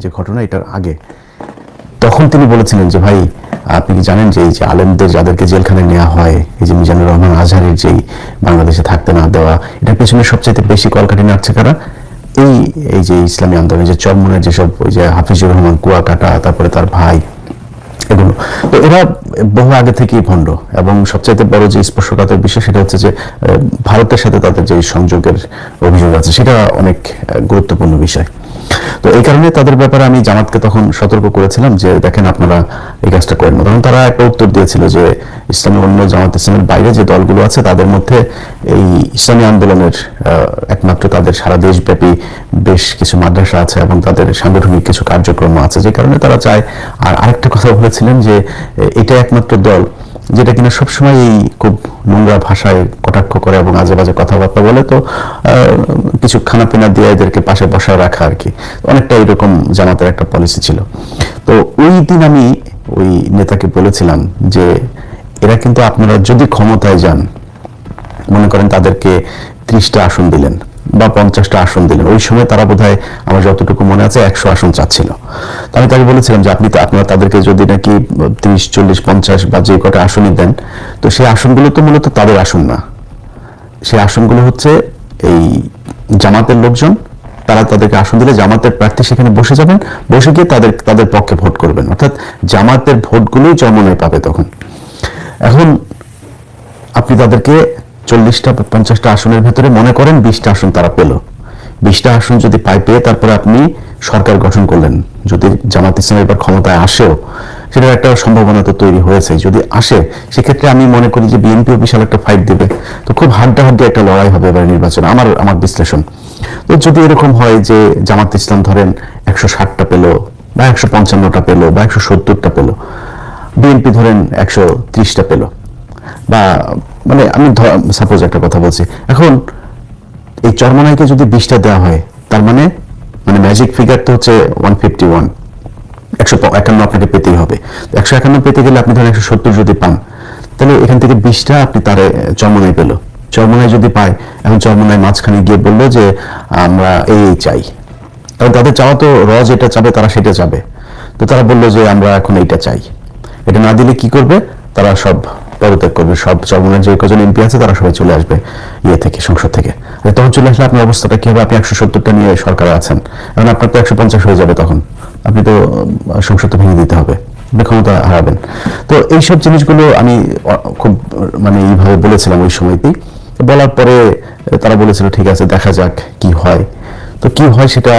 যে ঘটনা, এটার আগে তখন তিনি বলেছিলেন যে ভাই আপনি কি জানেন যে এই যে আলেমদের যাদেরকে জেলখানায় নেওয়া হয়, এই যে মিজানুর রহমান আজহারের যেই বাংলাদেশে থাকতে না দেওয়া, এটার পেছনে সবচেয়ে বেশি কলকাঠি নাড়ছে কারা? এই এই যে ইসলামী আন্দোলন, যে চরমনের যেসব ওই যে হাফিজুর রহমান কুয়াকাটা, তারপরে তার ভাই, এগুলো। তো এরা বহু আগে থেকেই ভণ্ড, এবং সবচাইতে বড় যে স্পর্শকাতর বিষয় সেটা হচ্ছে যে ভারতের সাথে তাদের যে সংযোগের অভিযোগ আছে সেটা অনেক গুরুত্বপূর্ণ বিষয়। তো এই কারণে তাদের ব্যাপারে আমি জামাতকে তখন সতর্ক করেছিলাম যে দেখেন আপনারা এই কাজটা করেন না। তখন তারা একটা উত্তর দিয়েছিল যে ইসলামী অন্য জামাত ইসলামের বাইরে যে দলগুলো আছে তাদের মধ্যে এই ইসলামী আন্দোলনের একমাত্র তাদের সারা দেশব্যাপী বেশ কিছু মাদ্রাসা আছে এবং তাদের সাংগঠনিক কিছু কার্যক্রম আছে, যে কারণে তারা চায়। আর আরেকটা কথা বলেছিলেন যে এটা একমাত্র দল যেটা কিনা সবসময় এই খুব নোংরা ভাষায় কটাক্ষ করে এবং আজে বাজে কথাবার্তা বলে, তো কিছু খানাপিনা দিয়ে এদেরকে পাশে বসায় রাখা আর কি, অনেকটা এরকম জামাতের একটা পলিসি ছিল। তো ওই দিন আমি ওই নেতাকে বলেছিলাম যে এরা কিন্তু আপনারা যদি ক্ষমতায় যান, মনে করেন তাদেরকে 30টা আসন দিলেন বা 50টা আসন দিলেন, ওই সময় তারা বোধহয় আমার যতটুকু মনে আছে 100 আসন চাচ্ছিল। তো আমি তাকে বলেছিলাম যে আপনারা তাদেরকে যদি নাকি 30, 40, 50 বা যে কটা আসনই দেন, তো সেই আসনগুলো তো মূলত তাদের আসন না, সেই আসনগুলো হচ্ছে এই জামাতের লোকজন, তারা তাদেরকে আসন দিলে জামাতের প্রার্থী সেখানে বসে যাবেন, বসে গিয়ে তাদের পক্ষে ভোট করবেন, অর্থাৎ জামাতের ভোটগুলোই চরমোনাই পাবে তখন। এখন আপনি তাদেরকে 40টা বা 50টা আসনের ভেতরে মনে করেন 20টা আসন তারা পেল, 20টা আসন যদি পেয়ে তারপরে আপনি সরকার গঠন করলেন, যদি জামাত ইসলাম এবার ক্ষমতায় আসেও, সেটার একটা সম্ভাবনা তো তৈরি হয়েছে, যদি আসে সেক্ষেত্রে আমি মনে করি যে বিএনপি বিশাল একটা ফাইট দেবে, তো খুব হাড্ডাহাড্ডি একটা লড়াই হবে এবার নির্বাচন, আমার বিশ্লেষণ। তো যদি এরকম হয় যে জামাত ইসলাম ধরেন 160টা পেল বা 155টা পেল বা 170টা পেল, বিএনপি ধরেন 130টা পেল, বা মানে আমি সাপোজ একটা কথা বলছি, এখন এই চরমোনাইকে যদি 20টা দেওয়া হয়, তার মানে ম্যাজিক ফিগার তো হচ্ছে 151, 151 আপনাকে পেতেই হবে। 151 পেতে গেলে আপনি ধরেন 170 যদি পান, তাহলে এখান থেকে 20টা আপনি তারে চরমোনাই পেল। চরমোনাই যদি পায়, এখন চরমোনাই মাঝখানে গিয়ে বললো যে আমরা এই চাই, কারণ তাদের চাওয়া তো যেটা চাবে তারা সেটা চাবে, তো তারা বললো যে আমরা এখন এইটা চাই। এটা না দিলে কি করবে, তারা সব পদত্যাগ করবে, সব চরমোনাইয়ের যে কজন এমপি আছে তারা সবাই চলে আসবে থেকে, সংসদ থেকে। তখন চলে আসলে আপনার অবস্থাটা কি হবে? আপনি 170টা নিয়ে সরকারে আছেন, এখন আপনার তো 150 হয়ে যাবে, তখন আপনি তো সংসদ ভেঙে দিতে হবে, ক্ষমতা হারাবেন। তো এইসব জিনিসগুলো আমি খুব এইভাবে বলেছিলাম ওই সময়তেই। বলার পরে তারা বলেছিল ঠিক আছে দেখা যাক কি হয়। তো কি হয় সেটা